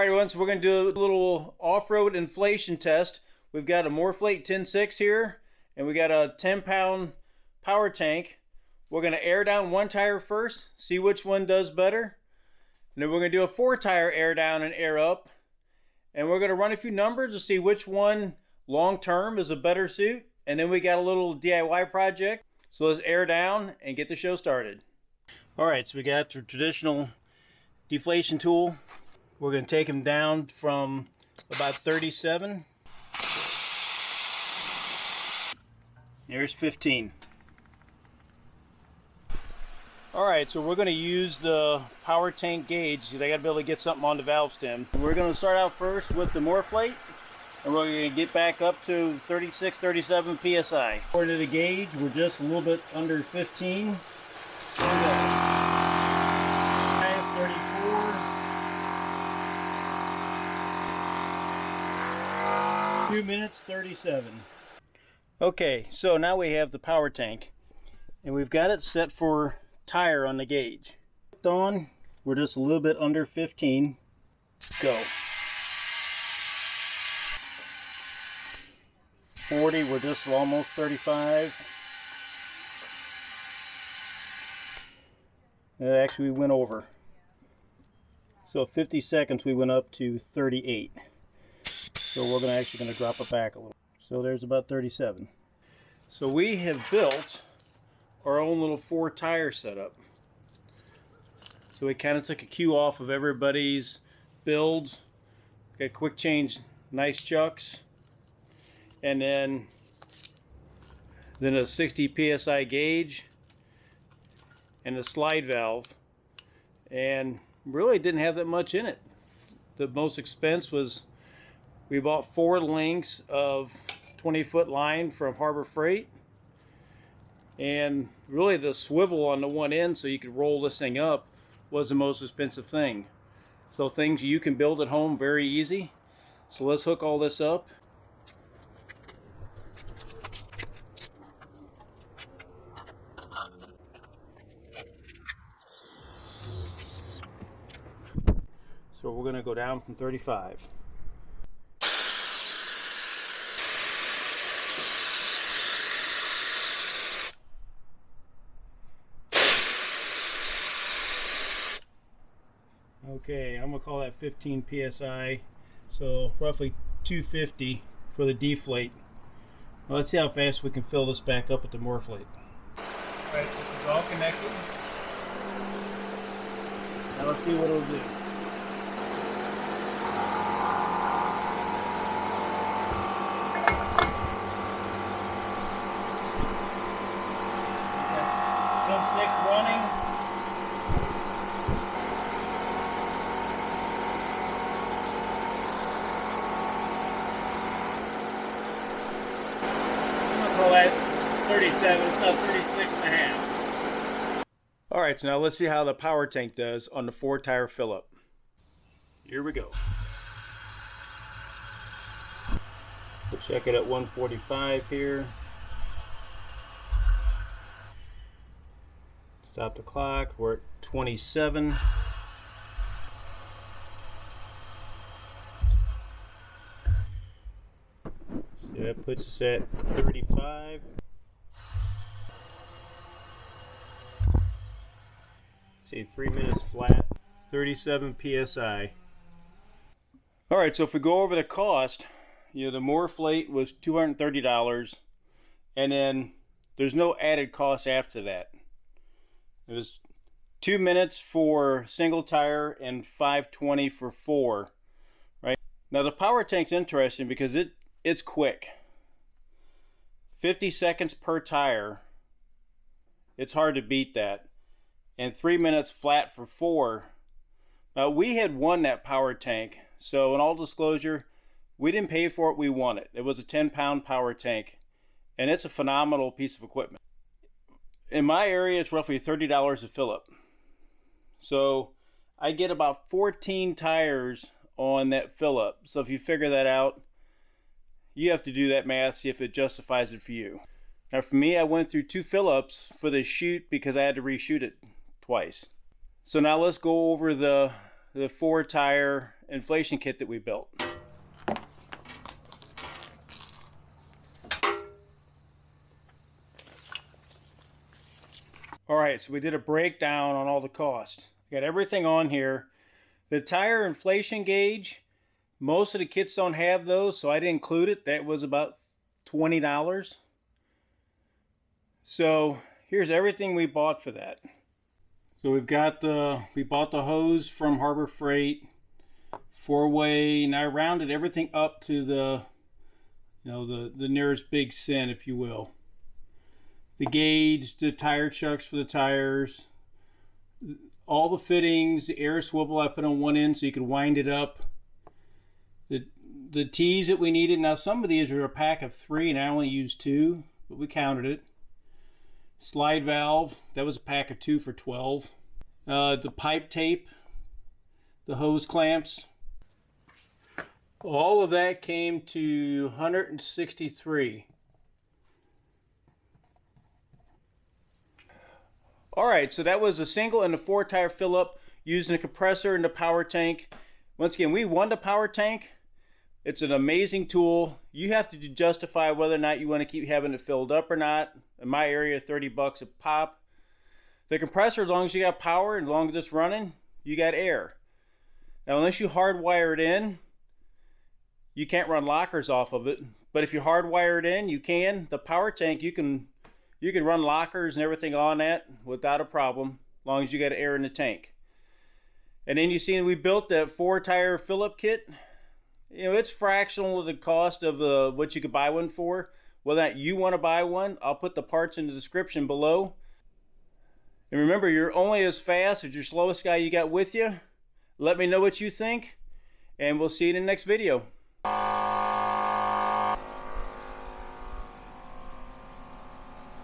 Alright everyone, so we're going to do a little off-road inflation test. We've got a Morrflre 10.6 here, and we got a 10-pound power tank. We're going to air down one tire first, see which one does better. And then we're going to do a 4-tire air down and air up. And we're going to run a few numbers to see which one long-term is a better suit. And then we got a little DIY project. So let's air down and get the show started. Alright, so we got the traditional deflation tool. We're going to take them down from about 37. There's 15. Alright, so we're going to use the power tank gauge. They got to be able to get something on the valve stem. We're going to start out first with the Morrflre, and we're going to get back up to 36, 37 psi. According to the gauge, we're just a little bit under 15. 2 minutes 37. Okay, so now we have the power tank and we've got it set for tire on the gauge. On, we're just a little bit under 15. Go. 40, we're just almost 35. Actually, we went over. So 50 seconds we went up to 38. So we're actually going to drop it back a little. So there's about 37. So we have built our own little 4-tire setup. So we kind of took a cue off of everybody's builds. Got quick change, nice chucks, and then a 60 psi gauge and a slide valve, and really didn't have that much in it. The most expense was we bought 4 lengths of 20-foot line from Harbor Freight, and really the swivel on the one end so you could roll this thing up was the most expensive thing. So things you can build at home very easy. So let's hook all this up. So we're going to go down from 35. Okay, I'm going to call that 15 psi, so roughly 250 for the deflate. Well, let's see how fast we can fill this back up with the Morrflre. Alright, this is all connected. Now let's see what it'll do. Okay. 10.6 running. At 37, it's about 36 and a half. Alright, so now let's see how the power tank does on the 4-tire fill up. Here we go. We'll check it at 145 here. Stop the clock, we're at 27. So that puts us at 35. See, 3 minutes flat, 37 psi. Alright, so if we go over the cost, you know, the Morrflre was $230, and then there's no added cost after that. It was 2 minutes for single tire and $5.20 for 4. Right? Now the power tank's interesting because it's quick. 50 seconds per tire. It's hard to beat that. And 3 minutes flat for 4. Now we had won that power tank, so in all disclosure, we didn't pay for it, we won it. It was a 10-pound power tank, and it's a phenomenal piece of equipment. In my area, it's roughly $30 to fill up. So I get about 14 tires on that fill up. So if you figure that out, you have to do that math, see if it justifies it for you. Now for me, I went through 2 fill-ups for the shoot because I had to reshoot it twice. So now let's go over the the 4-tire inflation kit that we built. Alright, so we did a breakdown on all the costs. Got everything on here. The tire inflation gauge, most of the kits don't have those, so I didn't include it. That was about $20. So here's everything we bought for that. So we bought the hose from Harbor Freight, 4-way, and I rounded everything up to the nearest big cent, if you will. The gauge, the tire chucks for the tires, all the fittings, the air swivel I put on one end so you could wind it up. The T's that we needed. Now some of these are a pack of 3 and I only used 2, but we counted it. Slide valve, that was a pack of 2 for $12. The pipe tape, the hose clamps, all of that came to $163. Alright, so that was a single and a 4-tire fill-up using a compressor and a power tank. Once again, we won the power tank. It's an amazing tool. You have to justify whether or not you want to keep having it filled up or not. In my area, $30 a pop. The compressor, as long as you got power and as long as it's running, you got air. Now, unless you hardwire it in, you can't run lockers off of it. But if you hardwire it in, you can. The power tank, you can run lockers and everything on that without a problem, as long as you got air in the tank. And then you see we built that 4-tire fill-up kit. You know, it's fractional of the cost of what you could buy one for. Whether or not you want to buy one, I'll put the parts in the description below. And remember, you're only as fast as your slowest guy you got with you. Let me know what you think, and we'll see you in the next video.